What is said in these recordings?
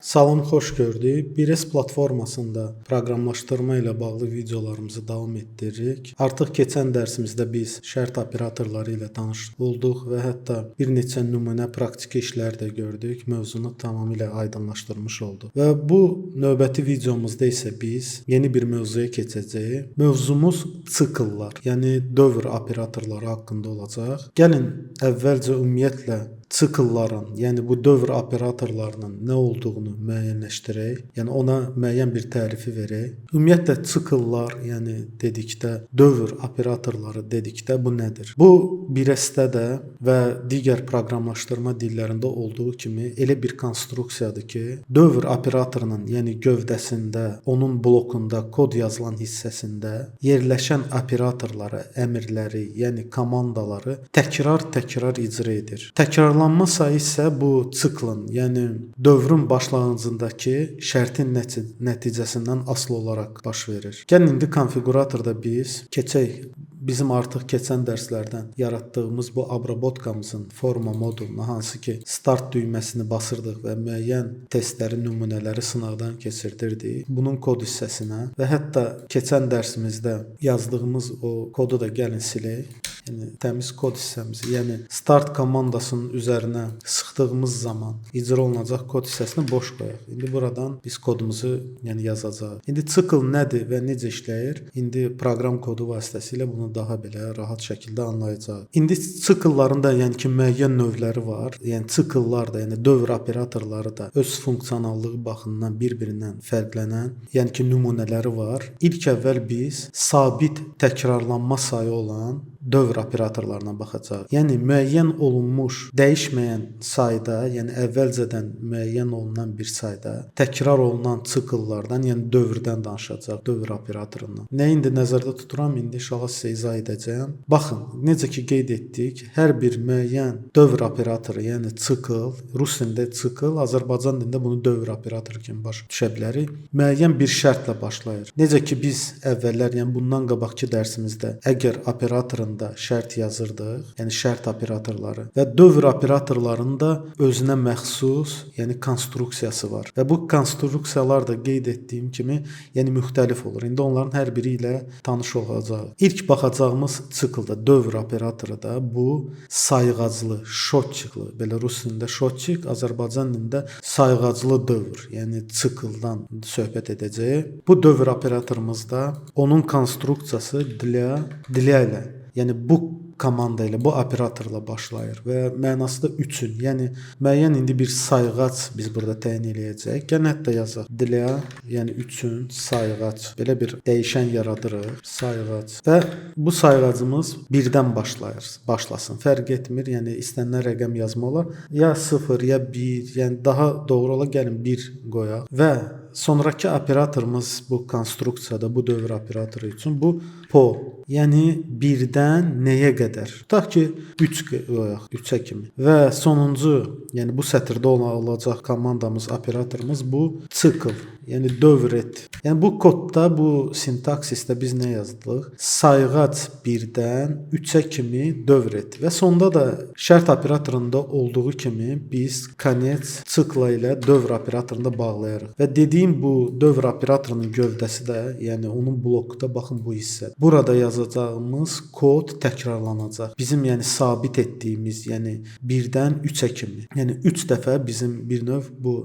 Salam, xoş gördük. 1S platformasında proqramlaşdırma ilə bağlı videolarımızı davam etdiririk. Artıq keçən dərsimizdə biz şərt operatorları ilə tanış olduq və hətta bir neçə nümunə praktiki işlər də gördük. Mövzunu tamamilə aydınlaşdırmış olduq. Və bu növbəti videomuzda isə biz yeni bir mövzuya keçəcəyik. Mövzumuz sikllar, yəni dövr operatorları haqqında olacaq. Gəlin əvvəlcə ümumiyyətlə siklların, yəni bu dövr operatorlarının nə olduğunu müəyyənləşdirək. Yəni ona müəyyən bir tərifi verək. Ümumiyyətlə sikllar, yəni dedikdə dövr operatorları dedikdə bu nədir? Bu 1S-də də və digər proqramlaşdırma dillərində olduğu kimi elə bir konstruksiyadır ki, dövr operatorunun, yəni gövdəsində, onun blokunda, kod yazılan hissəsində yerləşən operatorları, əmrləri, yəni komandaları təkrar icra edir. Təkrarlanma sayı isə bu siklın, yəni dövrün başlanğıcındakı şərtin nəticəsindən asılı olaraq baş verir. Gəlin indi konfiquratorda biz keçək bizim artıq keçən dərslərdən yaratdığımız bu obrabotkamızın forma moduluna, hansı ki start düyməsini basırdıq və müəyyən testləri, nümunələri sınaqdan keçirdirdik. Bunun kod hissəsinə və hətta keçən dərsimizdə yazdığımız o kodu da gəlin silək. Yəni təmiz kod hissəmizi, yəni start komandasının üzərinə sıxdığımız zaman icra olunacaq kod hissəsini boş qoyaq. İndi buradan biz kodumuzu yazacağıq. İndi sikl nədir və necə işləyir? İndi proqram kodu vasitəsilə bunu daha belə rahat şəkildə anlayacağıq. İndi siklların da ki müəyyən növləri var. Yəni sikllar da, yəni dövr operatorları da öz funksionallığı baxımından bir-birindən fərqlənən, yəni ki nümunələri var. İlk əvvəl biz sabit təkrarlanma sayı olan dövr operatorlarına baxacağıq. Yəni müəyyən olunmuş, dəyişməyən sayda, yəni əvvəlcədən müəyyən olunan bir sayda təkrar olunan sikllardan, yəni dövrdən danışacağıq, dövr operatorundan. Nə indi nəzərdə tuturam, indi inşallah sizə izah edəcəyəm. Baxın, necə ki qeyd etdik, hər bir müəyyən dövr operatoru, yəni sikl, rus dilində sikl, Azərbaycan dilində bunu dövr operatoru kimi başa düşə bilərik. Müəyyən bir şərtlə başlayır. Necə ki biz əvvəllər, yəni bundan qabaqki dərsimizdə əgər operatorun şərt yazırdıq, yəni şərt operatorları və dövr operatorlarının da özünə məxsus, yəni konstruksiyası var. Və bu konstruksiyalar da qeyd etdiyim kimi, yəni müxtəlif olur. İndi onların hər biri ilə tanış olacağıq. İlk baxacağımız siklda dövr operatoru da bu sayğaclı, şotçikli, belə rus dilində şotçik, Azərbaycan dilində sayğaclı dövr, yəni sikldan söhbət edəcəyik. Bu dövr operatorumuzda onun konstruksiyası dilə ilə, yəni bu komanda ilə, bu operatorla başlayır və mənası da üçün, yəni müəyyən indi bir sayğac biz burada təyin eləyəcəyik. Gəlin hətta yazaq. Dilə, yəni üçün sayğac. Belə bir dəyişən yaradırıq. Sayğac. Və bu sayğacımız 1-dən başlasın. Fərq etmir, yəni istənilən rəqəm yazma olar. Ya 0, ya 1, yəni daha doğru ola gəlin 1 qoyaq və sonrakı operatorumuz bu konstruksiyada, bu dövr operatoru üçün bu po, yəni 1-dən nəyə qədər? Tutaq ki 3 qoyaq, 3-ə kimi. Və sonuncu, yəni bu sətirdə olacaq komandamız, operatorumuz bu sikl, yəni dövr et. Yəni bu kodda, bu sintaksisdə biz nə yazdıq? Sayğac 1-dən 3-ə kimi dövr et. Və sonda da şərt operatorunda olduğu kimi biz konec sikla ilə dövr operatorunda bağlayarıq. Və dediyim bu dövr operatorunun gövdəsi də, yəni onun blokuda baxın bu hissə. Burada yazacağımız kod təkrarlanacaq. Bizim yəni sabit etdiyimiz, yəni 1-dən 3-ə kimi. Yəni 3 dəfə bizim bir növ bu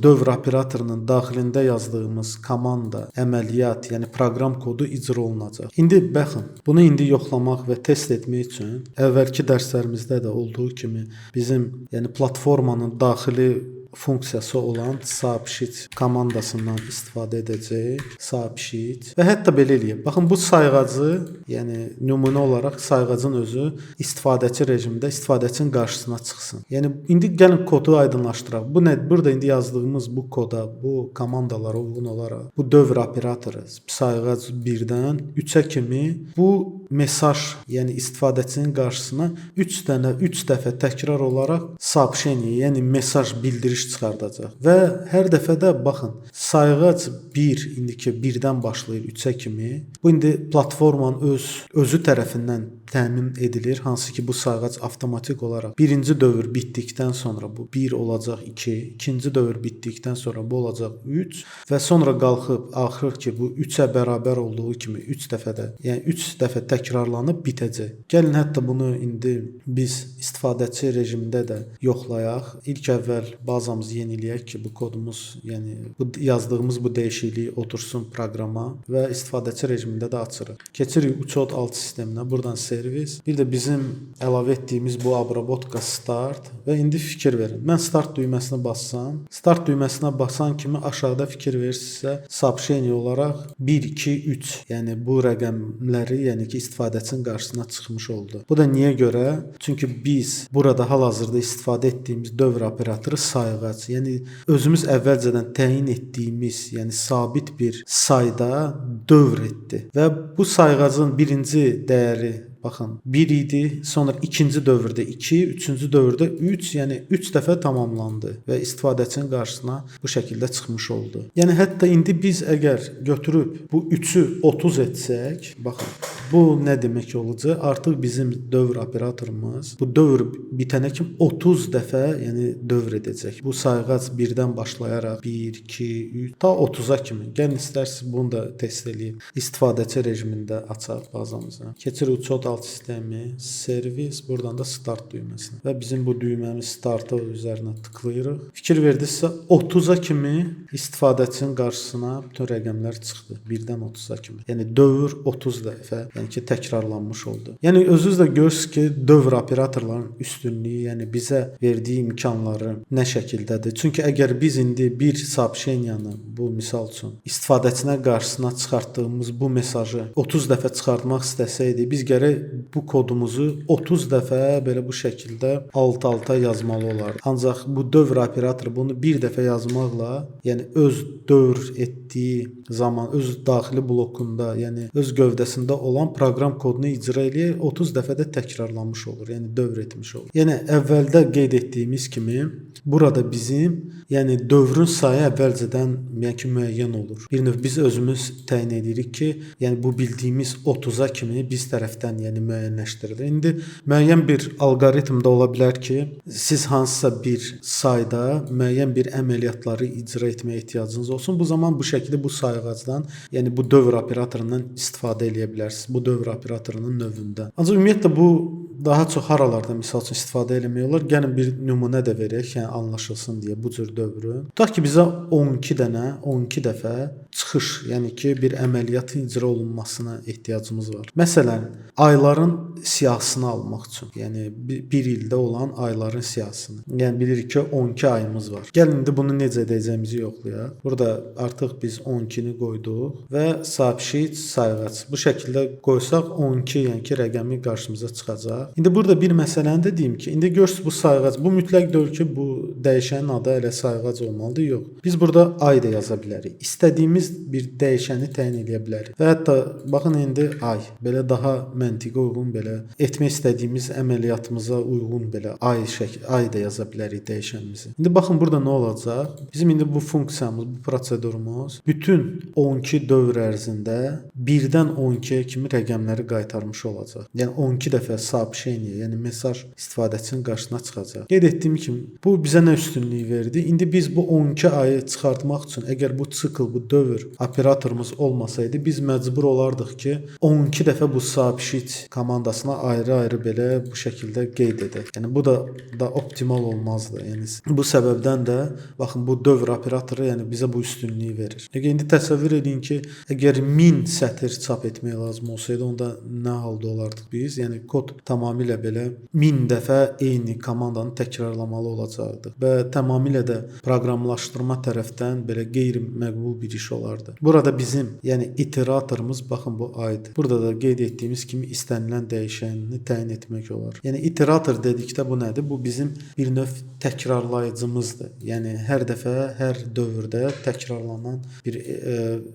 dövr operatorunun daxilində yazdığımız komanda, əməliyyat, yəni proqram kodu icra olunacaq. İndi baxın, bunu indi yoxlamaq və test etmək üçün əvvəlki dərslərimizdə də olduğu kimi bizim yəni platformanın daxili funksiyası olan soabşit komandasından istifadə edəcəyik. Soabşit. Və hətta belə eləyək. Baxın, bu sayğacı, yəni nümunə olaraq sayğacın özü istifadəçi rejimdə istifadəçinin qarşısına çıxsın. Yəni indi gəlin kodu aydınlaşdıraq. Bu nədir? Burada indi yazdığımız bu koda, bu komandalara uyğun olaraq bu dövr operatoru sayğac 1-dən 3-ə kimi bu mesaj, yəni istifadəçinin qarşısına 3 dəfə təkrar olaraq soabşeniya, yəni mesaj bildiriş çıxardacaq. Və hər dəfədə baxın, sayğac 1 indiki 1-dən başlayır 3-ə kimi. Bu indi platformanın özü tərəfindən təmin edilir, hansı ki bu sayğac avtomatik olaraq birinci dövr bitdikdən sonra bu 1 olacaq 2, ikinci dövr bitdikdən sonra bu olacaq 3 və sonra qalxıb axır ki bu 3-ə bərabər olduğu kimi 3 dəfədə, yəni 3 dəfə təkrarlanıb bitəcək. Gəlin hətta bunu indi biz istifadəçi rejimində də yoxlayaq. İlk əvvəl bazamızı yeniləyək ki, bu kodumuz, yəni bu yazdığımız bu dəyişiklik otursun proqrama və istifadəçi rejimində də açırıq. Keçirik uçot alt sisteminə. Buradan servis. Bir də bizim əlavə etdiyimiz bu обработка start və indi fikir verin. Mən start düyməsinə bassam, start düyməsinə basan kimi aşağıda fikir verirsinizsə, сообщение olaraq 1, 2, 3, yəni bu rəqəmləri, yəni ki istifadəçinin qarşısına çıxmış oldu. Bu da niyə görə? Çünki biz burada hal-hazırda istifadə etdiyimiz dövr operatoru sayğac, yəni özümüz əvvəlcədən təyin etdiyimiz, yəni sabit bir sayda dövr etdi və bu sayğacın birinci dəyəri baxın 1 idi, sonra ikinci dövrdə 2, üçüncü dövrdə 3, yəni 3 dəfə tamamlandı və istifadəçinin qarşısına bu şəkildə çıxmış oldu. Yəni hətta indi biz əgər götürüb bu 3-ü 30 etsək, baxın, bu nə demək olacaq? Artıq bizim dövr operatorumuz bu dövr bitənə kimi 30 dəfə, yəni dövr edəcək. Bu sayğac 1-dən başlayaraq 1, 2, 3 ta 30-a kimi. Gəlin istərsiniz bunu da test edək. İstifadəçi rejimində açaq bazamızı. Keçirik uçot alt sistemi, servis, buradan da start düyməsinə. Və bizim bu düyməmiz startı üzərinə tıklayırıq. Fikir verdinizsə 30-a kimi istifadəçinin qarşısına bütün rəqəmlər çıxdı. 1-dən 30-a kimi. Yəni dövr 30 dəfə, yəni ki təkrarlanmış oldu. Yəni özünüz də görürsünüz ki, dövr operatorlarının üstünlüyü, yəni bizə verdiyi imkanları nə şəkildədir. Çünki əgər biz indi bir сообщениyanı, bu misal üçün istifadəçinə qarşısına çıxartdığımız bu mesajı 30 dəfə çıxartmaq istəsəydik, biz gərək bu kodumuzu 30 dəfə belə bu şəkildə alt-alta yazmalı olardı. Ancaq bu dövr operatoru bunu bir dəfə yazmaqla, yəni öz dövr etdiyi zaman öz daxili blokunda, yəni öz gövdəsində olan proqram kodunu icra eləyir, 30 dəfə də təkrarlanmış olur, yəni dövr etmiş olur. Yəni əvvəldə qeyd etdiyimiz kimi burada bizim, yəni dövrün sayı əvvəlcədən müəyyən olur. Bir növ biz özümüz təyin edirik ki, yəni bu bildiyimiz 30-a kimi biz tərəfdən yəni müəyyənləşdirilir. İndi müəyyən bir alqoritm da ola bilər ki, siz hansısa bir sayda müəyyən bir əməliyyatları icra etməyə ehtiyacınız olsun. Bu zaman bu şəkildə bu sayğacdan, yəni bu dövr operatorundan istifadə edə bilərsiniz. Bu dövr operatorunun növündə. Ancaq ümumiyyətlə bu daha çox haralarda misal üçün istifadə etmək olar. Gəlin bir nümunə də verək, yəni anlaşılsın deyə bu cür dövrü. Tutaq ki bizə 12 dəfə çıxış, yəni ki bir əməliyyatın icra olunmasına ehtiyacımız var. Məsələn, ayların siyahısını almaq üçün, yəni bir ildə olan ayların siyahısını. Yəni bilirik ki 12 ayımız var. Gəlin indi bunu necə edəcəyimizi yoxlayaq. Burada artıq biz 12-ni qoyduq və сообщить sayğac. Bu şəkildə qoysaq 12, yəni ki rəqəmi qarşımıza çıxacaq. İndi burada bir məsələni də deyim ki, indi görürsüz bu sayğac, bu mütləq deyil ki, bu dəyişənin adı elə sayğac olmalıdır. Yox. Biz burada ay da yaza bilərik. İstədiyimiz bir dəyişəni təyin edə bilərik. Və hətta baxın indi ay belə daha məntiqə uyğun belə etmək istədiyimiz əməliyyatımıza uyğun belə ay da yaza bilərik dəyişənimizi. İndi baxın burada nə olacaq? Bizim indi bu funksiyamız, bu prosedurumuz bütün 12 dövr ərzində 1-dən 12-yə kimi rəqəmləri qaytarmış olacaq. Yəni 12 dəfə сообщение, yəni mesaj istifadəçinin qarşısına çıxacaq. Qeyd etdiyim kimi bu bizə nə üstünlük verdi? İndi biz bu 12 ayı çıxartmaq üçün əgər bu sikl, bu dövr operatorumuz olmasaydı, biz məcbur olardıq ki 12 dəfə bu сообщить komandasına ayrı-ayrı belə bu şəkildə qeyd edək. Yəni bu da optimal olmazdı. Yəni bu səbəbdən də baxın bu dövr operatoru yəni bizə bu üstünlüyü verir. İndi təsəvvür edin ki, əgər 1000 sətr çap etmək lazım olsaydı, onda nə halda olardıq biz? Yəni kod tamamilə belə 1000 dəfə eyni komandanı təkrarlamalı olacaqdı və tamamilə də proqramlaşdırma tərəfdən belə qeyri-məqbul bir iş olardı. Burada bizim, yəni iteratorumuz baxın bu aydır. Burada da qeyd etdiyimiz kimi istənilən dəyişənini təyin etmək olar. Yəni iterator dedikdə bu nədir? Bu bizim bir növ təkrarlayıcımızdır. Yəni hər dəfə, hər dövrdə təkrarlanan bir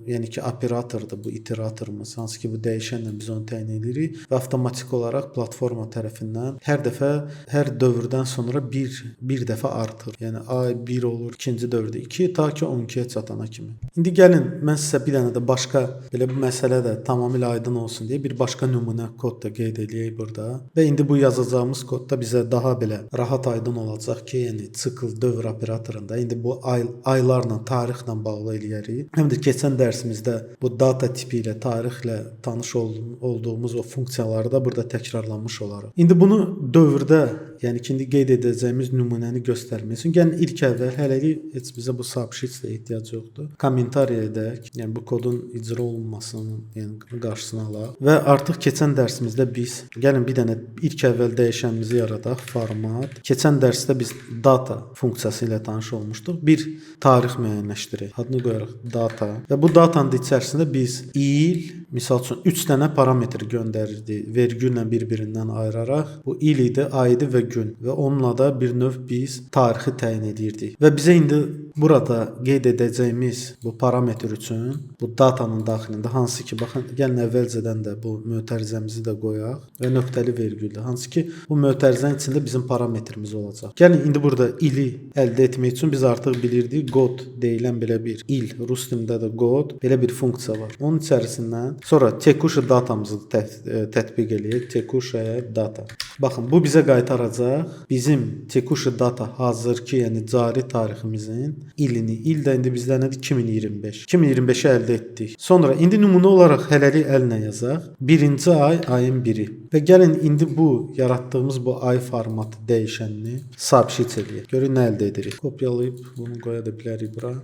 yəni ki operatordur bu iteratorumuz. Hansı ki bu dəyişən dəyişənlə biz onu təyin edirik və avtomatik olaraq platforma tərəfindən hər dəfə hər dövrdən sonra bir dəfə artır. Yəni ay 1 olur, ikinci dövrdə 2 ta ki 12-yə çatana kimi. İndi gəlin mən sizə bir dənə də başqa belə bu məsələ də tamamilə aydın olsun deyə bir başqa nümunə kod da qeyd eləyək burada. Və indi bu yazacağımız kodda bizə daha belə rahat aydın olacaq ki, yəni sikl dövr operatorunda indi bu aylarla, tarixlə bağlı eləyərik. Həm də keçən dərsimizdə bu data tipi ilə, tarixlə tanış olduğumuz o funksiyaları da burada təkrarlanmış olaraq. İndi bunu dövrdə, yəni ki, indi qeyd edəcəyimiz nümunəni göstərmək üçün gəlin ilk əvvəl hələlik heç bizə bu subsheet-də ehtiyac yoxdur. Kommentariya edək. Yəni bu kodun icra olunmasının, yəni qarşısını alaq. Və artıq keçən dərsimizdə biz gəlin bir dənə ilk əvvəl dəyişənimizi yaradaq, format. Keçən dərsdə biz data funksiyası ilə tanış olmuşduq. Bir tarix müəyyənləşdirək. Adını qoyarıq data. Və bu datanın içərisində biz il, misal üçün 3 dənə parametr göndərirdik. Vergüllə bir-birindən ayıraraq. Bu il idi, ay idi və gün. Və onunla da bir növ biz tarixi təyin edirdik. Və bizə indi burada qeyd edəcəyimiz bu parametr üçün bu datanın daxilində hansı ki, baxın, gəlin əvvəlcədən də bu mötərizəmizi də qoyaq və nöqtəli vergüllə. Hansı ki, bu mötərizənin içində bizim parametrimiz olacaq. Gəlin indi burada ili əldə etmək üçün biz artıq bilirdik qod deyilən belə bir il. Rus dilində də qod belə bir funksiya var. Onun içərisindən sonra tekushi datamızı tətbiq eləyək. Tekushi data. Baxın, bu bizə qaytaracaq bizim tekushi data hazırki, yəni cari tariximizin ilini. İl də indi bizdə nədir? 2025. 2025-i əldə etdik. Sonra indi nümunə olaraq hələlik əllə yazaq. Birinci ay, ayın 1-i. Və gəlin indi bu yaratdığımız bu ay formatı dəyişənini subsheet eləyək. Görün nə əldə edirik. Kopyalayıb bunu qoya da bilərik bura.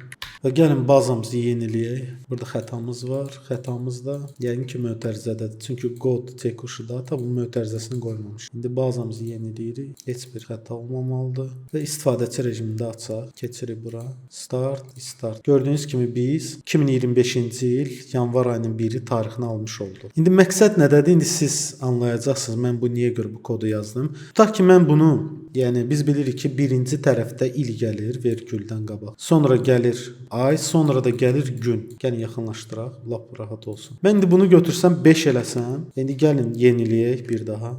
Və gəlin bazamızı yeniləyək. Burada xətamız var. Xətamız da yəqin ki mötərizədədir. Çünki qod tekushi data bu mötərizəsini qoymamış. İndi bazamızı yeniləyirik. Heç bir xəta olmamalıdır. Və istifadəçi rejimində açaq. Keçirik bura. Start. Gördüyünüz kimi biz 2025-ci il yanvar ayının 1-i tarixini almış olduq. İndi məqsəd nədədir? İndi siz anlayacaqsınız. Mən bu niyə görə bu kodu yazdım. Tutaq ki mən bunu, yəni biz bilirik ki birinci tərəfdə il gəlir vergüldən qabaq. Sonra gəlir ay, sonra da gəlir gün. Gəlin yaxınlaşdıraq, lap rahat olsun. Mən indi bunu götürsəm 5 eləsəm, indi gəlin yeniləyək bir daha.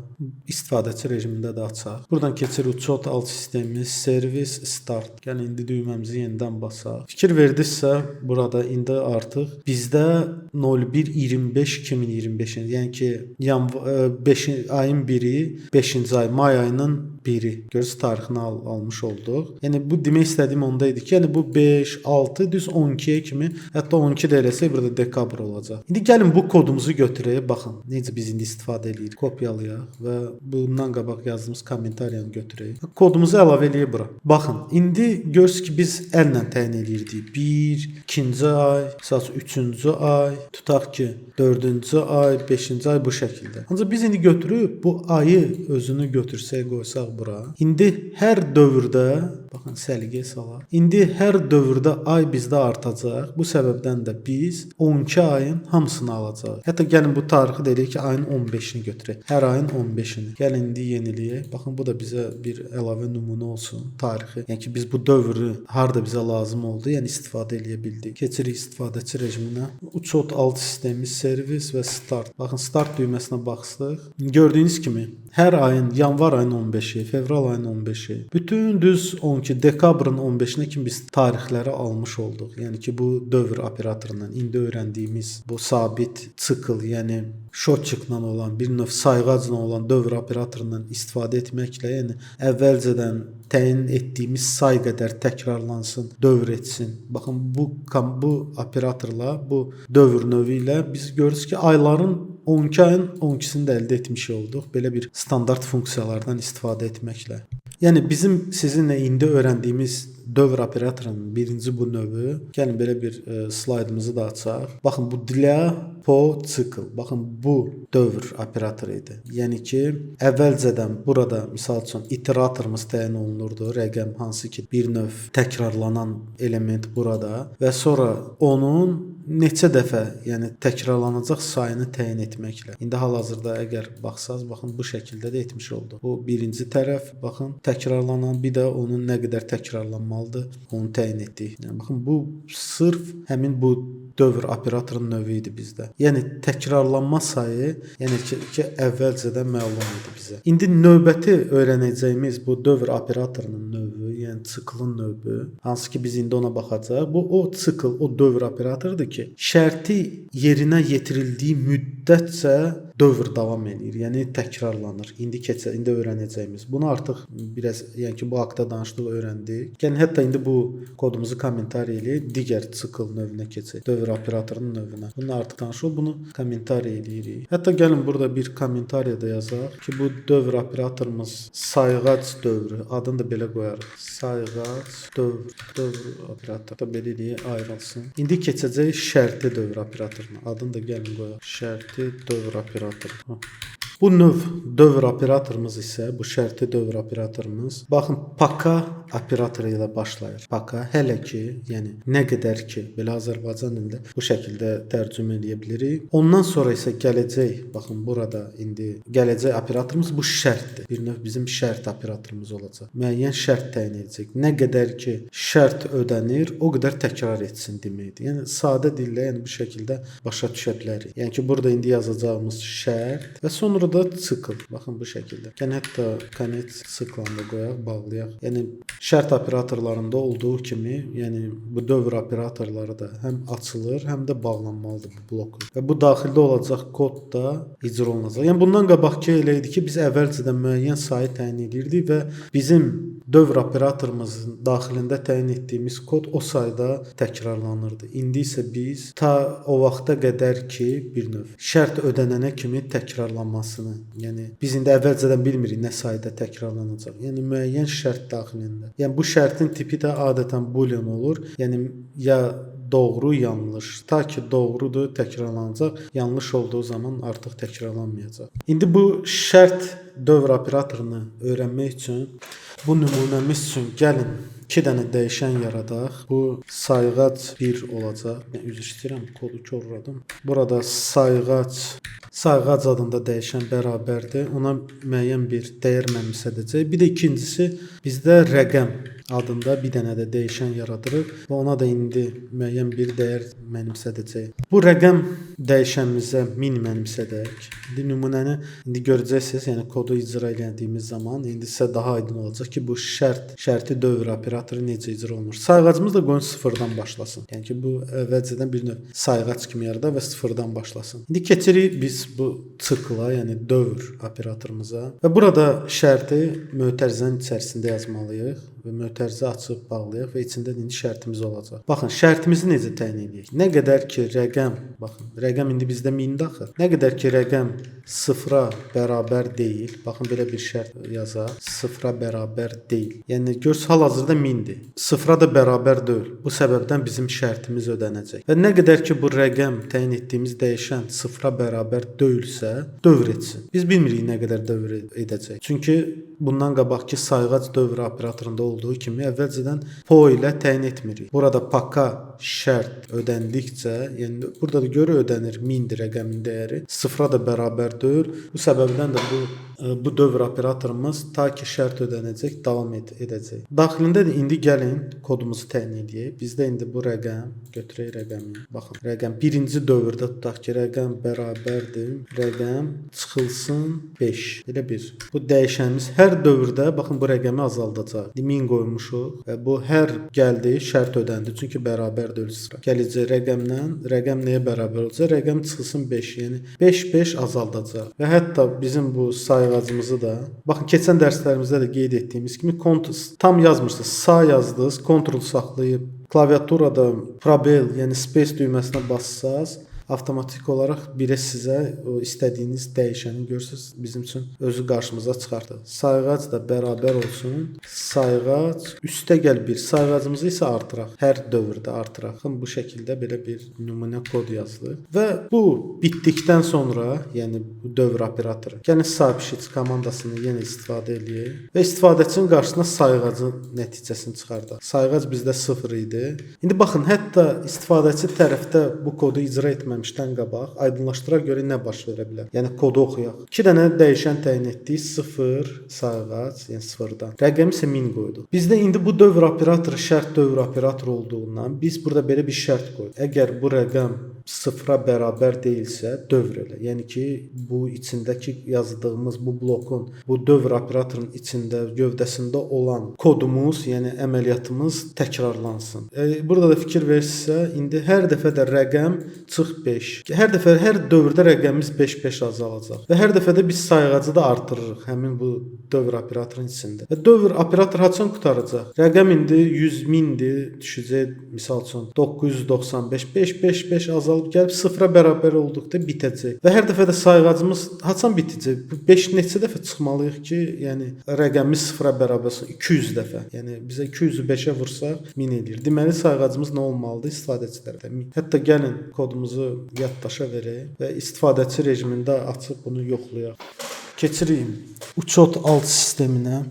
İstifadəçi rejimində də açaq. Buradan keçirik uçot alt sistemimiz, servis, start. Gəlin indi düyməmizi yenidən basaq. Fikir verdinizsə, burada indi artıq bizdə 01-25-2025, yəni ki ayın 1-i, 5-ci ay, may ayının 1-i. Görürsünüz tarixini almış olduq. Yəni bu demək istədiyim onda idi ki, yəni bu 5, 6, düz 12-yə kimi, hətta 12 də eləsək burada dekabr olacaq. İndi gəlin bu kodumuzu götürək, baxın necə biz indi istifadə edirik. Kopyalayaq və bundan qabaq yazdığımız kommentariyanı götürək. Kodumuzu əlavə eləyək bura. Baxın, indi görürsünüz ki biz əllə təyin edirdik. 1, 2-ci ay, məsəl üçün 3-cü ay, tutaq ki 4-cü ay, 5-ci ay bu şəkildə. Ancaq biz indi götürüb bu ayı özünü götürsək, qoysaq bura. İndi hər dövrdə, baxın səliqəyə salaq. İndi hər dövrdə ay bizdə artacaq. Bu səbəbdən də biz 12 ayın hamısını alacağıq. Hətta gəlin bu tarixi deyək ki, ayın 15-ini götürək. Hər ayın 15-ini. Gəlin indi yeniləyək. Baxın bu da bizə bir əlavə nümunə olsun tarixi. Yəni ki biz bu dövrü harda bizə lazım oldu, yəni istifadə eləyə bildik. Keçirik istifadəçi rejiminə. Uçot alt sistemi, servis və start. Baxın start düyməsinə baxsaq, gördüyünüz kimi hər ayın yanvar ayının 15-i, fevral ayının 15-i, bütün düz 12 dekabrın 15-nə kimi biz tarixləri almış olduq. Yəni ki bu dövr operatorundan indi öyrəndiyimiz bu sabit sikl, yəni şotçiklə olan, bir növ sayğacla olan dövr operatorundan istifadə etməklə, yəni əvvəlcədən təyin etdiyimiz say qədər təkrarlansın, dövr etsin. Baxın bu operatorla, bu dövr növü ilə biz görürüz ki ayların 12 ayın 12-sini də əldə etmiş olduq. Belə bir standart funksiyalardan istifadə etməklə. Yəni bizim sizinlə indi öyrəndiyimiz dövr operatorunun birinci bu növü. Gəlin belə bir slaydımızı da açaq. Baxın bu dla po sikl. Baxın bu dövr operatoru idi. Yəni ki əvvəlcədən burada misal üçün iteratorumuz təyin olunurdu. Rəqəm hansı ki bir növ təkrarlanan element burada və sonra onun neçə dəfə, yəni təkrarlanacaq sayını təyin etməklə. İndi hal-hazırda əgər baxsaz, baxın bu şəkildə də etmiş olduq. Bu birinci tərəf, baxın təkrarlanan, bir də onun nə qədər təkrarlanmalıdır olmalıdır. Onu təyin etdik. Yəni baxın, bu sırf həmin bu dövr operatorunun növü idi bizdə. Yəni təkrarlanma sayı, yəni ki əvvəlcədən məlum idi bizə. İndi növbəti öyrənəcəyimiz bu dövr operatorunun növü, yəni siklın növü, hansı ki biz indi ona baxacağıq. Bu o sikl, o dövr operatorudur ki, şərti yerinə yetirildiyi müddətcə dövr davam edir. Yəni təkrarlanır. İndi öyrənəcəyimiz. Bunu artıq biraz, yəni ki bu haqqda danışdıq, öyrəndik. Yəni hətta indi bu kodumuzu kommentariya ilə digər sikl növünə keçək. Dövr operatorunun növünə. Bunu artıq danışıq, bunu kommentariya eləyirik. Hətta gəlin burada bir kommentariya da yazaq ki, bu dövr operatorumuz sayğac dövrü. Adını da belə qoyarıq. Sayğac dövr operator da belə eləyək, ayrılsın. İndi keçəcək şərti dövr operatoruna. Adını da gəlin qoyaq. Şərti dövr operator. Bu növ dövr operatorumuz isə, bu şərti dövr operatorumuz, baxın, paka operatoru ilə başlayır. Paka, hələ ki, yəni nə qədər ki, belə Azərbaycan dilində bu şəkildə tərcümə edə bilirik. Ondan sonra isə gələcək, baxın, burada indi gələcək operatorumuz bu şərtdir. Bir növ bizim şərt operatorumuz olacaq. Müəyyən şərt təyin edəcək. Nə qədər ki şərt ödənir, o qədər təkrar etsin deməkdir. Yəni sadə dillə, yəni bu şəkildə başa düşə bilərik. Yəni ki burada indi yazacağımız şərt və sonra da sikl. Baxın bu şəkildə. Yəni hətta connect siklını da qoyaq, bağlayaq. Yəni şərt operatorlarında olduğu kimi, yəni bu dövr operatorları da həm açılır, həm də bağlanmalıdır bu bloku. Və bu daxildə olacaq kod da icra olunacaq. Yəni bundan qabaqki elə idi ki, biz əvvəlcədən müəyyən sayı təyin edirdik və bizim dövr operatorumuzun daxilində təyin etdiyimiz kod o sayda təkrarlanırdı. İndi isə biz ta o vaxta qədər ki, bir növ şərt ödənənə kimi təkrarlanması. Yəni biz indi əvvəlcədən bilmirik nə sayda təkrarlanacaq. Yəni müəyyən şərt daxilində. Yəni bu şərtin tipi də adətən boolean olur. Yəni ya doğru, yanlış. Ta ki doğrudur, təkrarlanacaq. Yanlış olduğu zaman artıq təkrarlanmayacaq. İndi bu şərt dövr operatorunu öyrənmək üçün, bu nümunəmiz üçün gəlin 2 dənə dəyişən yaradaq. Bu sayğac 1 olacaq. Mən üzr istəyirəm, kodu korladım. Burada sayğac adında dəyişən bərabərdir. Ona müəyyən bir dəyər mənimsədəcək. Bir də ikincisi bizdə rəqəm adında bir dənə də dəyişən yaradırıq və ona da indi müəyyən bir dəyər mənimsədəcək. Bu rəqəm dəyişənimizə min mənimsədək. İndi nümunəni indi görəcəksiniz, yəni kodu icra etdiyimiz zaman indi sizə daha aydın olacaq ki, bu şərti dövr operatoru necə icra olunur. Sayğacımız da qoyun sıfırdan başlasın. Yəni ki bu əvvəlcədən bir növ sayğac kimi yarada və sıfırdan başlasın. İndi keçirik biz bu sikla, yəni dövr operatorumuza və burada şərti mötərizənin içərisində yazmalıyıq və mötərizə açıb bağlayaq və içində indi şərtimiz olacaq. Baxın, şərtimizi necə təyin edək? Nə qədər ki rəqəm, baxın, rəqəm indi bizdə 1000-dir axı. Nə qədər ki rəqəm sıfıra bərabər deyil. Baxın, belə bir şərt yazaq. Sıfıra bərabər deyil. Yəni görs hal-hazırda 1000-dir. Sıfıra da bərabər deyil. Bu səbəbdən bizim şərtimiz ödənəcək. Və nə qədər ki bu rəqəm təyin etdiyimiz dəyişən sıfıra bərabər deyilsə, dövr etsin. Biz bilmirik nə qədər dövr edəcək. Çünki bundan qabaqki sayğac dövr operatorunda olduğu kimi əvvəlcədən po ilə təyin etmirik. Burada paka şərt ödəndikcə, yəni burada da görə ödənir 1000-dir rəqəmin dəyəri, sıfıra da bərabər deyil. Bu səbəbdən də bu dövr operatorumuz ta ki şərt ödənəcək davam edəcək. Daxilində də indi gəlin kodumuzu təyin edək. Bizdə indi bu rəqəm, götürək rəqəmi. Baxın, rəqəm birinci dövrdə tutaq ki, rəqəm bərabərdir. Rəqəm çıxılsın 5. Elə bir. Bu dəyişənimiz hər dövrdə baxın bu rəqəmi azaldacaq. 1000 qoymuşuq və bu hər gəldi şərt ödəndi. Çünki bərabər deyil sıra. Gələcək rəqəmdən, rəqəm nəyə bərabər olacaq? Rəqəm çıxılsın 5. Yəni 5 azaldacaq. Və hətta bizim bu sayğacımızı da, baxın keçən dərslərimizdə də qeyd etdiyimiz kimi tam yazmırsınız, sağ yazdınız, kontrol saxlayıb klaviaturada probel, yəni space düyməsinə bassaz, avtomatik olaraq birə sizə o istədiyiniz dəyişəni görürsüz, bizim üçün özü qarşımıza çıxardır. Sayğac da bərabər olsun. Sayğac üstə gəl 1. Sayğacımızı isə artıraq. Hər dövrdə artıraq. Bu şəkildə belə bir nümunə kod yazılır. Və bu bitdikdən sonra, yəni bu dövr operatoru, yəni subsheet komandasını yenə istifadə eləyək və istifadəçinin qarşısına sayğacın nəticəsini çıxardaq. Sayğac bizdə 0 idi. İndi baxın, hətta istifadəçi tərəfdə bu kodu icra etməmişdən etməmişdən qabaq aydınlaşdıraq görə nə baş verə bilər? Yəni kodu oxuyaq. 2 dənə dəyişən təyin etdik. 0 sayğac, yəni 0-dan. Rəqəmi isə 1000 qoyduq. Bizdə indi bu dövr operatoru şərt dövr operatoru olduğundan biz burada belə bir şərt qoyduq. Əgər bu rəqəm 0-a bərabər deyilsə, dövr elə. Yəni ki, bu içindəki yazdığımız bu blokun, bu dövr operatorunun içində, gövdəsində olan kodumuz, yəni əməliyyatımız təkrarlansın. Burada da fikir versinizsə, indi hər dəfə də rəqəm çıx 5. Hər dövrdə rəqəmimiz 5-5 azalacaq. Və hər dəfə də biz sayğacı da artırırıq həmin bu dövr operatorunun içində. Və dövr operatoru haçan qurtaracaq? Rəqəm indi 100.000-dir, düşəcək misal üçün 995, 5-5-5 azalıb gəlib 0-a bərabər olduqda bitəcək. Və hər dəfə də sayğacımız haçan bitəcək? Bu 5 neçə dəfə çıxmalıyıq ki, yəni rəqəmimiz 0-a bərabər olsun? 200 dəfə. Yəni bizə 200-ü 5-ə vursaq 1000 eləyir. Deməli sayğacımız nə olmalıdır? İstifadəçilərdə 1000. Hətta gəlin kodumuzu yaddaşa verək və istifadəçi rejimində açıb bunu yoxlayaq. Keçirik uçot alt sisteminə.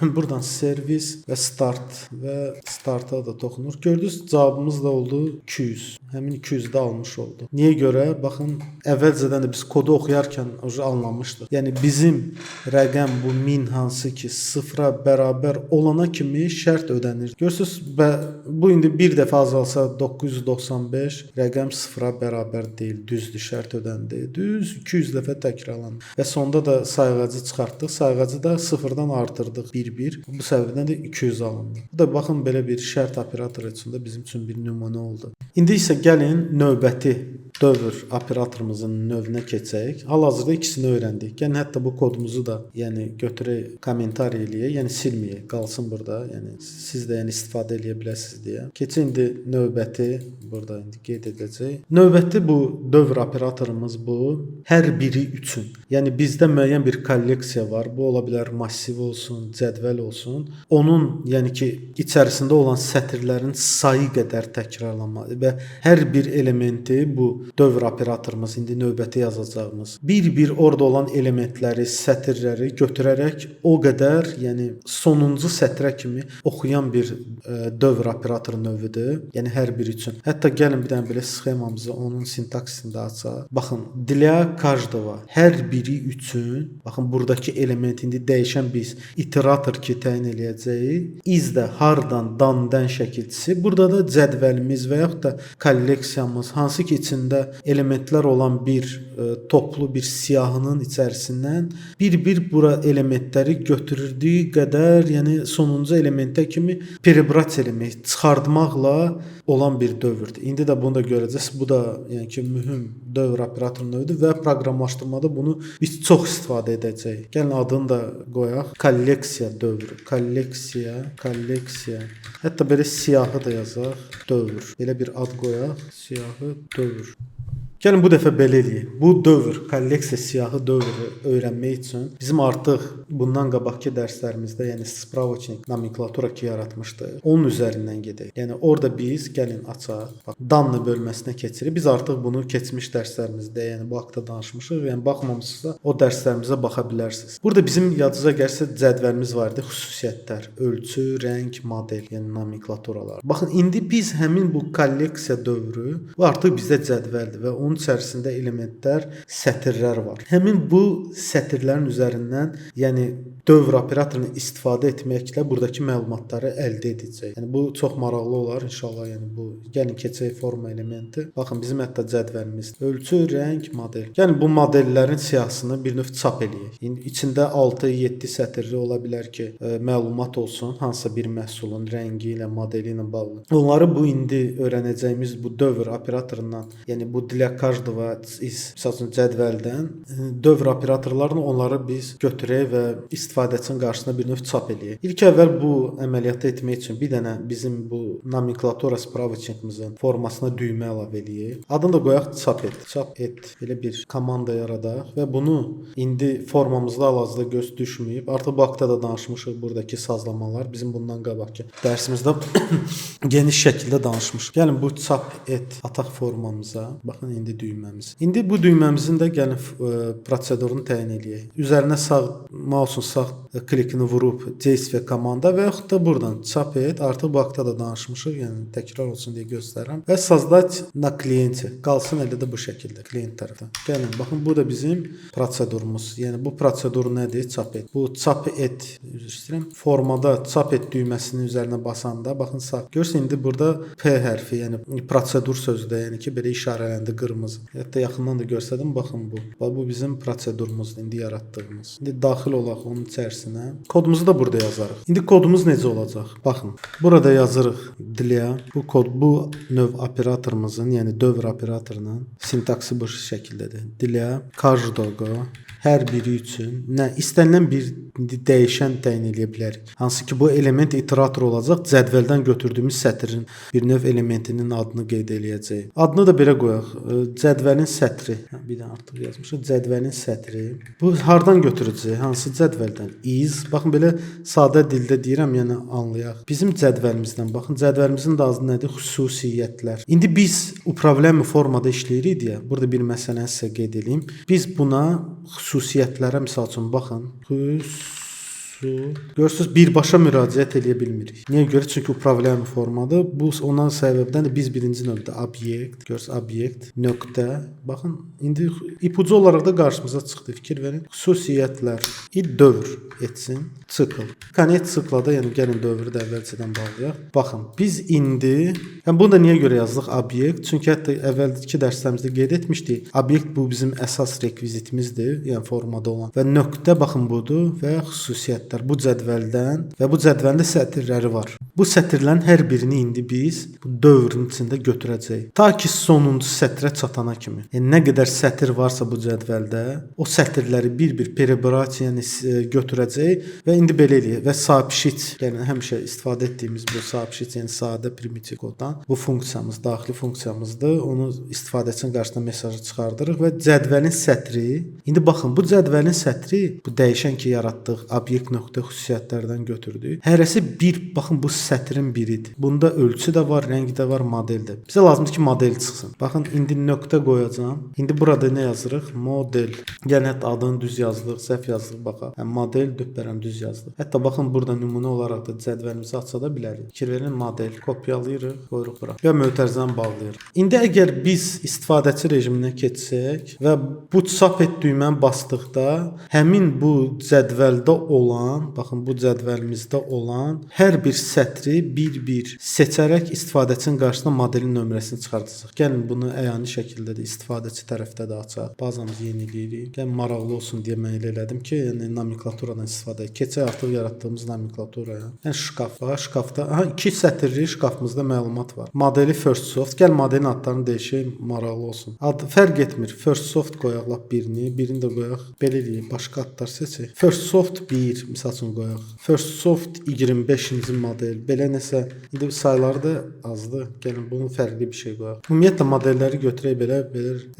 Buradan servis və start və starta da toxunur. Gördünüz, cavabımız da oldu 200. Həmin 200 də almış oldu. Niyə görə? Baxın, əvvəlcədən də biz kodu oxuyarkən anlamışdıq. Yəni bizim rəqəm bu 1000 hansı ki 0-a bərabər olana kimi şərt ödənir. Görürsüz, bu indi bir dəfə azalsa 995 rəqəm 0-a bərabər deyil. Düzdür, şərt ödəndi. Düz 200 dəfə təkrarlanır. Və sonda da sayğacı çıxartdıq. Sayğacı da 0-dan artırdıq 1-1. Bu səbəbdən də 200 alındı. Bu da baxın belə bir şərt operatoru üçün bizim üçün bir nümunə oldu. İndi isə gəlin növbəti dövr operatorumuzun növünə keçək. Hal-hazırda ikisini öyrəndik. Yəni hətta bu kodumuzu da götürək, kommentar eləyək, yəni silməyək, qalsın burada. Yəni siz də istifadə eləyə biləsiniz deyə. Keçin indi növbəti burada indi qeyd edəcək. Növbəti bu dövr operatorumuz bu hər biri üçün. Yəni bizdə müəyyən bir kolleksiya var. Bu ola bilər massiv olsun, cədvəl olsun. Onun ki içərisində olan sətirlərin sayı qədər təkrarlanmalıdır və hər bir elementi bu dövr operatorumuz indi növbəti yazacağımız bir-bir orada olan elementləri, sətirləri götürərək o qədər, yəni sonuncu sətrə kimi oxuyan bir dövr operatoru növüdür. Yəni hər biri üçün. Hətta gəlin bir dənə belə sxemamızı onun sintaksini də açaq. Baxın, для каждого hər biri üçün, baxın buradakı element indi dəyişən biz iterator ki təyin eləyəcəyik. Is də hardan, dan-dən şəkilçisi. Burada da cədvəlimiz və yaxud da kolleksiyamız, hansı ki içində elementlər olan bir toplu bir siyahının içərisindən bir-bir bura elementləri götürdüyü qədər, yəni sonuncu elementə kimi peribrasiya eləmək, çıxartmaqla olan bir dövrdür. İndi də bunu da görəcəksiniz. Bu da ki mühüm dövr operatoru növüdür və proqramlaşdırmada bunu biz çox istifadə edəcəyik. Gəlin adını da qoyaq. Kolleksiya dövrü. Kolleksiya. Hətta belə siyahı da yazaq. Dövr. Belə bir ad qoyaq. Siyahı dövr. Gəlin bu dəfə belə eləyək. Bu dövr, kolleksiya siyahı dövrü öyrənmək üçün bizim artıq bundan qabaqki dərslərimizdə, yəni spravочник nomenklatura ki yaratmışdıq. Onun üzərindən gedək. Yəni orada biz gəlin açaq. Bax, danlı bölməsinə keçirik. Biz artıq bunu keçmiş dərslərimizdə, yəni bu haqqda danışmışıq. Yəni baxmamısınızsa o dərslərimizə baxa bilərsiniz. Burada bizim yadınıza gəlsə cədvəlimiz var idi, xüsusiyyətlər, ölçü, rəng, model, yəni nomenklaturalar. Baxın, indi biz həmin bu kolleksiya dövrü, bu artıq bizdə cədvəldir və onun içərisində elementlər, sətirlər var. Həmin bu sətirlərin üzərindən, yəni dövr operatorunu istifadə etməklə buradakı məlumatları əldə edəcək. Yəni bu çox maraqlı olar inşallah. Yəni bu gəlin keçək forma elementi. Baxın bizim hətta cədvəlimiz ölçü, rəng, model. Yəni bu modellərin siyahısını bir növ çap eləyək. İndi içində 6-7 sətirli ola bilər ki, məlumat olsun, hansısa bir məhsulun rəngi ilə, modeli ilə bağlı. Onları bu indi öyrənəcəyimiz bu dövr operatorundan, yəni bu для каждого из cədvəldən dövr operatorlarını onları biz götürək və istifadəçinin qarşısına bir növ çap eləyək. İlk əvvəl bu əməliyyatı etmək üçün bir dənə bizim bu nomenklatura spravочникimizin formasına düymə əlavə eləyək. Adını da qoyaq çap et. Çap et. Belə bir komanda yaradaq və bunu indi formamızda hal-hazırda göz düşməyib. Artıq bu haqqda da danışmışıq buradakı sazlamalar. Bizim bundan qabaqki dərsimizdə geniş şəkildə danışmışıq. Gəlin bu çap et ataq formamıza. Baxın indi indi düyməmiz. İndi bu düyməmizin də gəlin prosedurunu təyin edək. Üzərinə sağ mausun sağ klikini vurub действие komanda və yaxud da buradan çap et. Artıq bu haqda da danışmışıq, yəni təkrar olsun deyə göstərirəm. Və создать на клиенте. Qalsın elə də bu şəkildə klient tərəfdən. Gəlin, baxın bu da bizim prosedurumuz. Yəni bu prosedur nədir? Çap et. Bu çap et, üzr istəyirəm. Formada çap et düyməsinin üzərinə basanda baxın sağ. Görürsünüz indi burada P hərfi, yəni prosedur sözüdür, yəni ki belə işarələndi qırmızı. Hətta yaxından da göstərdim, baxın bu. Bu bizim prosedurumuzdur indi yaratdığımız. İndi daxil olaq onun içərisinə. Kodumuzu da burada yazarıq. İndi kodumuz necə olacaq? Baxın. Burada yazırıq для. Bu kod bu növ operatorumuzun, yəni dövr operatorunun sintaksi bu şəkildədir. Для каждого hər biri üçün nə istənilən bir dəyişən təyin edə bilərik. Hansı ki bu element iterator olacaq. Cədvəldən götürdüyümüz sətrin bir növ elementinin adını qeyd eləyəcəyik. Adını da belə qoyaq. Cədvəlin sətri. Bir də artıq yazmışıq. Cədvəlin sətri. Bu hardan götürəcəyik? Hansı cədvəldən? Is. Baxın belə sadə dildə deyirəm, yəni anlayaq. Bizim cədvəlimizdən baxın. Cədvəlimizin də adı nədir? Xüsusiyyətlər. İndi biz upravляемый formada işləyirik deyə. Burada bir məsələni sizə qeyd edeyim. Biz buna xüsusiyyətlərə misal üçün baxın. Görürsüz birbaşa müraciət edə bilmirik. Niyə görə? Çünki upravляемый formadır. Bu ondan səbəbdən də biz birinci növbədə obyekt, görürsüz obyekt nöqtə. Baxın, indi ipucu olaraq da qarşımıza çıxdı. Fikir verin. Xüsusiyyətlər dövr etsin. Sikl. Konec sikla da, yəni gəlin dövrü də əvvəlcədən bağlayaq. Baxın, biz indi, yəni bunu da niyə görə yazdıq obyekt? Çünki hətta əvvəlki dərslərimizdə qeyd etmişdik. Obyekt bu bizim əsas rekvizitimizdir, yəni formada olan. Və nöqtə baxın budur və xüsusiyyət bu cədvəldən və bu cədvəldə sətirləri var. Bu sətirlərin hər birini indi biz bu dövrün içində götürəcəyik. Ta ki sonuncu sətrə çatana kimi. Yəni nə qədər sətir varsa bu cədvəldə, o sətirləri bir-bir preparasiya götürəcəyik və indi belə eləyək. Və soобщить, yəni həmişə istifadə etdiyimiz bu soобщить, yəni sadə primitiv koddan bu funksiyamız, daxili funksiyamızdır. Onu istifadəçinin qarşısına mesajı çıxardırıq və cədvəlin sətri. İndi baxın, bu cədvəlin sətri bu dəyişən ki yaratdıq obyekt nöqtə xüsusiyyətlərdən götürdük. Hərəsi bir, baxın bu sətrin biridir. Bunda ölçü də var, rəng də var, model də. Bizə lazımdır ki model çıxsın. Baxın indi nöqtə qoyacağam. İndi burada nə yazırıq? Model. Yəni hətta adını düz yazdıq, səhv yazdıq baxaq. Yəni model düppərəm düz yazdıq. Hətta baxın burada nümunə olaraq da cədvəlimizi aça da bilərik. Fikir verin, model kopyalayırıq, qoyuruq bura və mötərizəni bağlayırıq. İndi əgər biz istifadəçi rejiminə keçsək və bu çap et düyməni basdıqda həmin bu cədvəldə olan, baxın bu cədvəlimizdə olan hər bir sətri bir-bir seçərək istifadəçinin qarşısına modelin nömrəsini çıxardacaq. Gəlin bunu əyani şəkildə də istifadəçi tərəfdə də açaq. Bazamızı yeniləyirik. Gəlin maraqlı olsun deyə mən elə elədim ki, yəni nomenklaturadan istifadə keçək artıq yaratdığımız nomenklaturaya. Yəni şkaf var. Şkafda iki sətirli şkafımızda məlumat var. Modeli First Soft. Gəl modelin adlarını dəyişək, maraqlı olsun. Ad fərq etmir. First Soft qoyaq lap birini də qoyaq. Belə eləyək, başqa adlar seçək. First Soft 1 misal üçün qoyaq. First Soft 25-ci model. Belə nəsə. İndi sayıları da azdır. Gəlin bunu fərqli bir şey qoyaq. Ümumiyyətlə modelləri götürək belə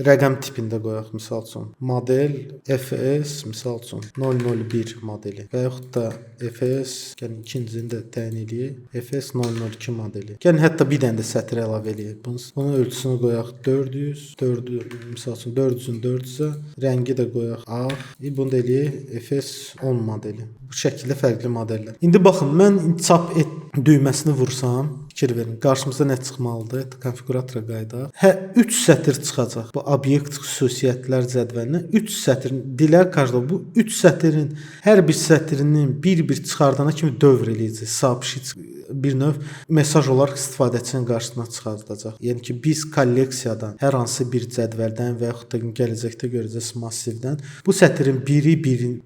rəqəm tipində qoyaq misal üçün. Model FS misal üçün 001 modeli və yaxud da FS, gəlin ikincisini də təyin edək. FS 002 modeli. Gəlin hətta bir dənə də sətir əlavə edək. Bunun ölçüsünü qoyaq 400, 400 misal üçün 400-ün 400-ə, rəngi də qoyaq ağ. Bunu da eləyək FS 10 modeli. Bu şəkildə fərqli modellər. İndi baxın, mən çap et düyməsini vursam, fikir verin, qarşımıza nə çıxmalıdır? Konfiguratora qayıdaq. 3 sətir çıxacaq. Bu obyekt xüsusiyyətlər cədvəlinə 3 sətir dilə qarşı bu 3 sətirin hər bir sətirinin bir-bir çıxardana kimi dövr eləyəcək. Soобщить bir növ mesaj olaraq istifadəçinin qarşısına çıxardacaq. Yəni ki, biz kolleksiyadan hər hansı bir cədvəldən və yaxud da gələcəkdə görəcəyiz massivdən bu sətrin biri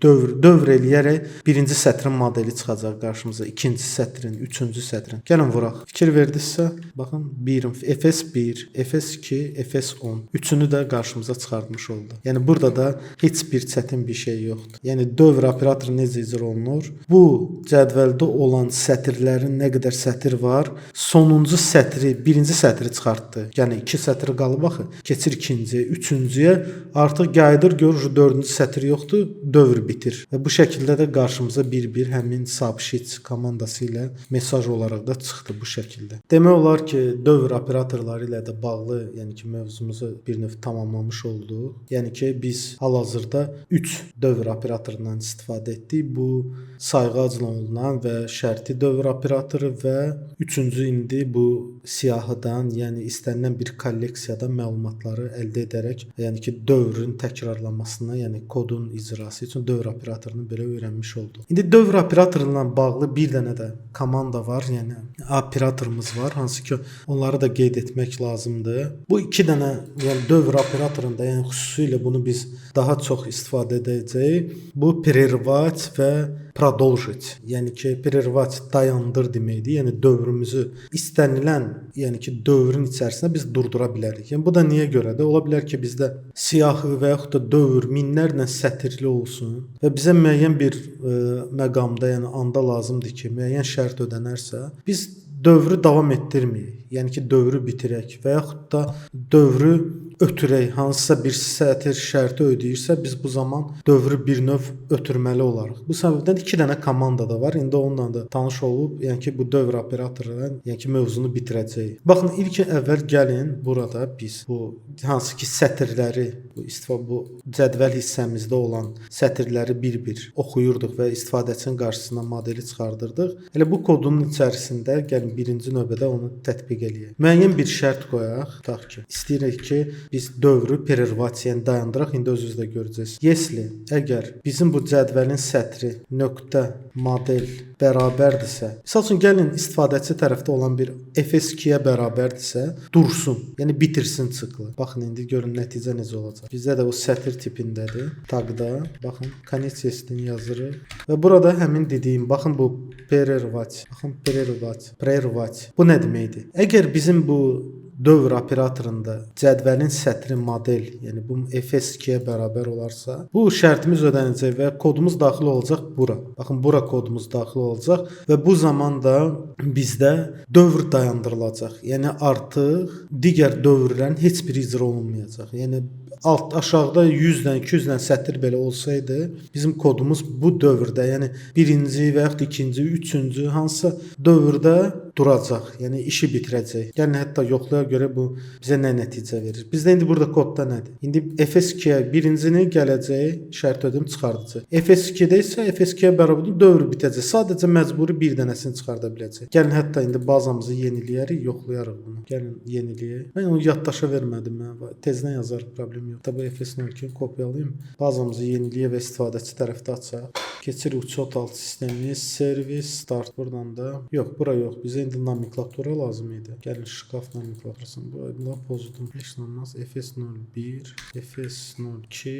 dövr eləyərək birinci sətrin modeli çıxacaq qarşımıza, ikinci sətrin, üçüncü sətrin. Gəlin vuraq. Fikir verdinizsə, baxın, FS1, FS2, FS10. Üçünü də qarşımıza çıxartmış oldu. Yəni burada da heç bir çətin bir şey yoxdur. Yəni dövr operatoru necə icra olunur? Bu cədvəldə olan sətirlərin nə nə qədər sətr var. Sonuncu sətri, birinci sətri çıxartdı. Yəni 2 sətr qalıb axı. Keçir ikinciyə, üçüncüyə, artıq qayıdır, görür 4-cü sətr yoxdur, dövr bitir. Və bu şəkildə də qarşımıza bir-bir həmin subsheet komandası ilə mesaj olaraq da çıxdı bu şəkildə. Demək olar ki, dövr operatorları ilə də bağlı, yəni ki, mövzumuzu bir növ tamamlamış olduq. Yəni ki, biz hal-hazırda 3 dövr operatorundan istifadə etdik. Bu sayğı olunan və şərti dövr operatoru və üçüncü indi bu siyahıdan, yəni istənilən bir kolleksiyadan məlumatları əldə edərək, yəni ki, dövrün təkrarlanmasına, yəni kodun icrası üçün dövr operatorunu belə öyrənmiş olduq. İndi dövr operatoru ilə bağlı bir dənə də komanda var, yəni operatorumuz var, hansı ki, onları da qeyd etmək lazımdır. Bu 2 dənə, yəni dövr operatorunda, yəni xüsusilə bunu biz daha çox istifadə edəcəyik. Bu prervat və продолжить. Yəni ki, prervat dayandır deməkdir. Yəni dövrümüzü istənilən, yəni ki, dövrün içərisində biz durdura bilərik. Yəni bu da niyə görədir? Ola bilər ki, bizdə siyahı və yaxud da dövr minlərlə sətirli olsun və bizə müəyyən bir məqamda, yəni anda lazımdır ki, müəyyən şərt ödənərsə, biz dövrü davam etdirməyik. Yəni ki, dövrü bitirək və yaxud da dövrü ötürək, hansısa bir sətir şərti ödəyirsə, biz bu zaman dövrü bir növ ötürməli olarıq. Bu səbəbdən 2 dənə komanda da var. İndi onunla da tanış olub, yəni ki, bu dövr operatorunun, yəni ki, mövzunu bitirəcəyik. Baxın, ilk əvvəl gəlin burada biz bu hansı ki sətirləri, bu cədvəl hissəmizdə olan sətirləri bir-bir oxuyurduq və istifadəçinin qarşısına modeli çıxardırdıq. Elə bu kodun içərisində gəlin birinci növbədə onu tətbiq eləyək. Müəyyən bir şərt qoyaq, tutaq ki, istəyirik ki, biz dövrü prervasiyaya dayandıraq. İndi özünüz də görəcəksiniz. Yesli, əgər bizim bu cədvəlin sətri nöqtə model bərabərdirsə, misal üçün gəlin istifadəçi tərəfdə olan bir fs2-yə bərabərdirsə, dursun. Yəni bitirsin siklı. Baxın indi görün nəticə necə olacaq. Bizdə də o sətir tipindədir. Taqda baxın konec yesini yazırıq və burada həmin dediyim baxın bu prervat. Baxın prervat. Bu nə deməkdir? Əgər bizim bu dövr operatorunda cədvəlin sətri model, yəni bu fs2-yə bərabər olarsa, bu şərtimiz ödənəcək və kodumuz daxil olacaq bura. Baxın, bura kodumuz daxil olacaq və bu zaman da bizdə dövr dayandırılacaq. Yəni artıq digər dövrlərin heç biri icra olunmayacaq. Yəni aşağıda 100-dən, 200-dən sətir belə olsaydı, bizim kodumuz bu dövrdə, yəni birinci və yaxud ikinci, üçüncü hansısa dövrdə duracaq. Yəni işi bitirəcək. Gəlin hətta yoxlaya görə bu bizə nə nəticə verir. Bizdə indi burada kodda nədir? İndi fs2-yə birincini gələcək, şərt ödüm çıxardacaq. fs2-də isə fs2-yə bərabər dövr bitəcək. Sadəcə məcburi bir dənəsini çıxarda biləcək. Gəlin hətta indi bazamızı yeniləyərik, yoxlayarıq bunu. Gəlin yeniləyək. Mən onu yaddaşa vermədim. Tezdən yazarıq, problem yox. Tabi fs02 kopyalayım. Bazamızı yeniliyə və istifadəçi tərəfdə açaq. Keçir uçot alt sistemini, servis, start buradan da. Yox, bura yox. Bizə indi nomenklatura lazım idi. Gəlin şkaf nomenklaturasını. Bu lap pozudum. Heç nə olmaz. fs01, fs02.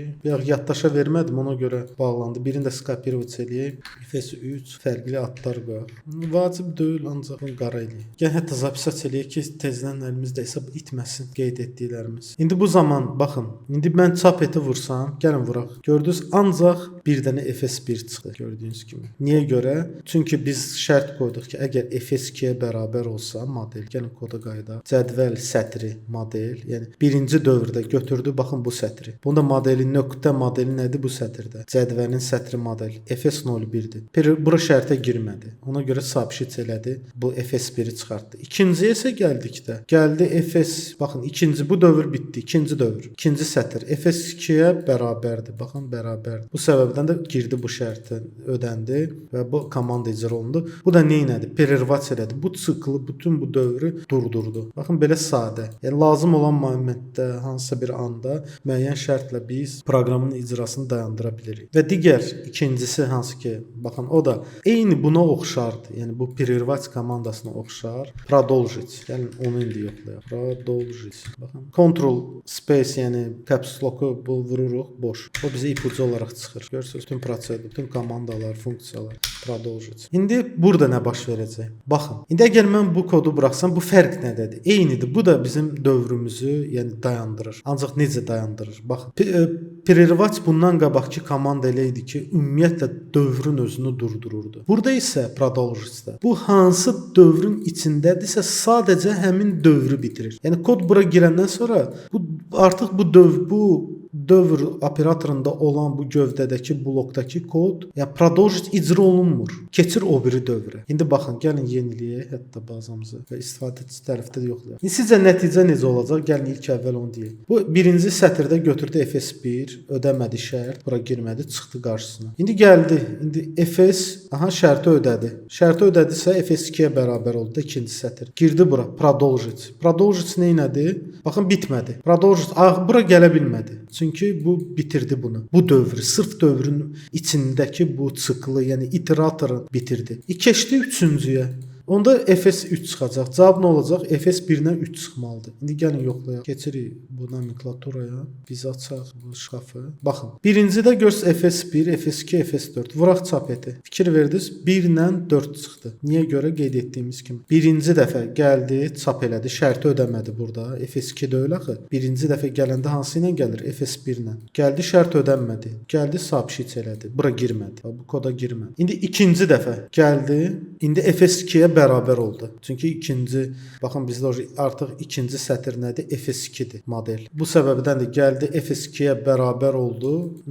Yaddaşa vermədim, ona görə bağlandı. Birini də skopirovat eləyək. fs3 fərqli adlar qoyaq. Vacib deyil, ancaq bunu qara eləyək. Gəlin hətta zapisat eləyək ki, tezdən əlimizdə hesab itməsin qeyd etdiklərimiz. İndi bu zaman baxın. İndi mən çap eti vursam, gəlin vuraq. Gördünüz, ancaq bir dənə fs1 çıxdı, gördüyünüz kimi. Niyə görə? Çünki biz şərt qoyduq ki, əgər fs2-yə bərabər olsa model, gəlin koda qayıdaq. Cədvəl sətri model, yəni birinci dövrdə götürdü, baxın bu sətri. Bunda modelin nöqtə modeli nədir bu sətirdə? Cədvəlin sətri model fs01-dir. Bura şərtə girmədi. Ona görə subsheet elədi. Bu fs1-i çıxartdı. İkinciyə isə gəldikdə. Gəldi fs, baxın ikinci bu dövr bitdi. İkinci dövr. İkinci sətr fs2-yə bərabərdir. Baxın bərabərdir. Bu səbəbdən də girdi bu şərtə, ödəndi və bu komanda icra olundu. Bu da nə idi? Prervat elədi. Bu siklı, bütün bu dövrü durdurdu. Baxın belə sadə. Yəni lazım olan momentdə, hansısa bir anda müəyyən şərtlə biz proqramın icrasını dayandıra bilirik. Və digər ikincisi hansı ki, baxın o da eyni buna oxşardır. Yəni bu prervat komandasına oxşar. Продолжить. Yəni onu indi yoxlayaq. Продолжить. Baxın. Control space, yəni caps lock-u bu vururuq boş. O bizə ipucu olaraq çıxır. Görürsüz, bütün prosedur, bütün komandalar, funksiyalar Продолжить. İndi burada nə baş verəcək? Baxın. İndi əgər mən bu kodu buraxsam, bu fərq nədədir? Eynidir. Bu da bizim dövrümüzü, yəni dayandırır. Ancaq necə dayandırır? Baxın. Prervat bundan qabaqki komanda elə idi ki, ümumiyyətlə dövrün özünü durdururdu. Burada isə Продолжить-da bu hansı dövrün içindədirsə sadəcə həmin dövrü bitirir. Yəni kod bura girəndən sonra bu artıq bu dövr operatorunda olan bu gövdədəki blokdakı kod ya Продолжить icra olunmur. Keçir o biri dövrə. İndi baxın, gəlin yeniləyək hətta bazamızı və istifadəçi tərəfdə də yoxlayaq. İndi sizcə nəticə necə olacaq? Gəlin ilk əvvəl onu deyək. Bu birinci sətirdə götürdü FS1, ödəmədi şərt, bura girmədi, çıxdı qarşısına. İndi gəldi. İndi FS şərti ödədi. Şərti ödədisə FS2-yə bərabər oldu da ikinci sətir. Girdi bura Продолжить. Продолжить nə idi? Baxın bitmədi. Продолжить bura gələ bilmədi. Çünki bu bitirdi bunu. Bu dövrü, sırf dövrün içindəki bu siklı, yəni iteratoru bitirdi. Keçdi üçüncüyə. Onda FS3 çıxacaq. Cavab nə olacaq? FS1-dən 3 çıxmalıdır. İndi gəlin yoxlayaq. Keçirik bu nomenklaturaya. Biz açaq bu şkafı. Baxın. Birincidə görs FS1, FS2, FS4. Vuraq çap eti. Fikir verdiniz? 1-lə 4 çıxdı. Niyə görə? Qeyd etdiyimiz kimi. Birinci dəfə gəldi, çap elədi. Şərti ödəmədi burada. FS2-də öyle axı. Birinci dəfə gələndə hansı ilə gəlir? FS1-lə. Gəldi, şərt ödənmədi. Gəldi, subshit elədi. Bura girmədi. Bu koda girmədi. İndi ikinci dəfə gəldi. İndi FS2-yə bərabər oldu. Çünki ikinci, baxın bizdə artıq ikinci sətir nədir? FS2-dir model. Bu səbəbdən də gəldi FS2-yə bərabər oldu.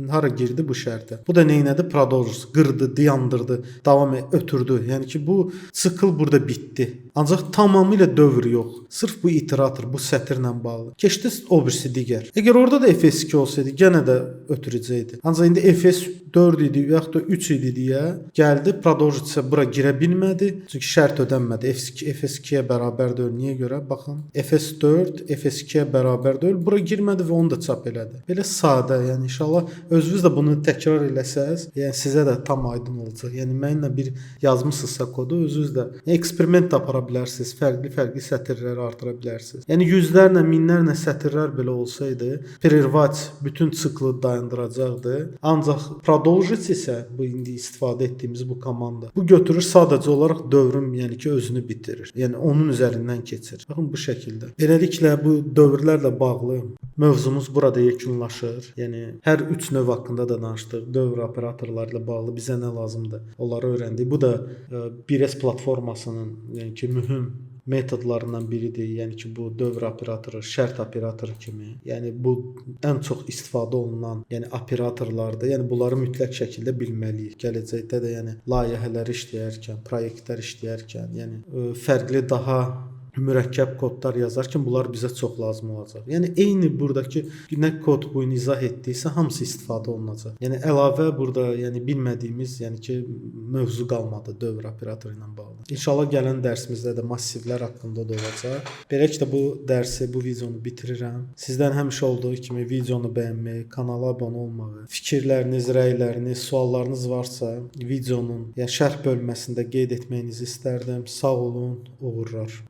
Hara girdi bu şərtə? Bu da neynədir? Продолжить. Qırdı, dayandırdı, davam ötürdü. Yəni ki bu sikl burada bitdi. Ancaq tamamilə dövr yox. Sırf bu iterator, bu sətirlə bağlı. Keçdi o birisi digər. Əgər orada da FS2 olsaydı, yenə də ötürəcəkdi. Ancaq indi FS4 idi, yaxud da 3 idi deyə gəldi, Продолжить isə bura girə bilmədi. Çünki şərt ödənmədi. FS2-yə bərabər deyil. Niyə görə? Baxın. FS4 FS2-yə bərabər deyil. Bura girmədi və onu da çap elədi. Belə sadə. Yəni inşallah özünüz də bunu təkrar eləsəz, yəni sizə də tam aydın olacaq. Yəni mənimlə bir yazmısınızsa kodu özünüz də eksperiment apara bilərsiniz. Fərqli sətirləri artıra bilərsiniz. Yəni yüzlərlə, minlərlə sətirlər belə olsaydı, prervat bütün siklı dayandıracaqdı. Ancaq Продолжить isə bu indi istifadə etdiyimiz bu komanda. Bu götürür sadəcə olaraq dövrün, yəni ki, özünü bitirir. Yəni onun üzərindən keçir. Baxın bu şəkildə. Beləliklə bu dövrlərlə bağlı mövzumuz burada yekunlaşır. Yəni hər 3 növ haqqında da danışdıq. Dövr operatorları ilə bağlı bizə nə lazımdır? Onları öyrəndik. Bu da 1S platformasının, yəni ki, mühüm metodlarından biridir. Yəni ki, bu dövr operatoru, şərt operatoru kimi. Yəni bu ən çox istifadə olunan, yəni operatorlardır. Yəni bunları mütləq şəkildə bilməliyik. Gələcəkdə də yəni layihələr işləyərkən, proyektlər işləyərkən, yəni fərqli daha mürəkkəb kodlar yazarkən bunlar bizə çox lazım olacaq. Yəni eyni buradakı nə kod boyunu izah etdiysə hamısı istifadə olunacaq. Yəni əlavə burada yəni bilmədiyimiz, yəni ki mövzu qalmadı dövr operatoru ilə bağlı. İnşallah gələn dərsimizdə də massivlər haqqında da olacaq. Beləliklə bu dərsi, bu videonu bitirirəm. Sizdən həmişə olduğu kimi videonu bəyənməyi, kanala abunə olmağı, fikirləriniz, rəyləriniz, suallarınız varsa videonun yəni şərh bölməsində qeyd etməyinizi istərdim. Sağ olun, uğurlar.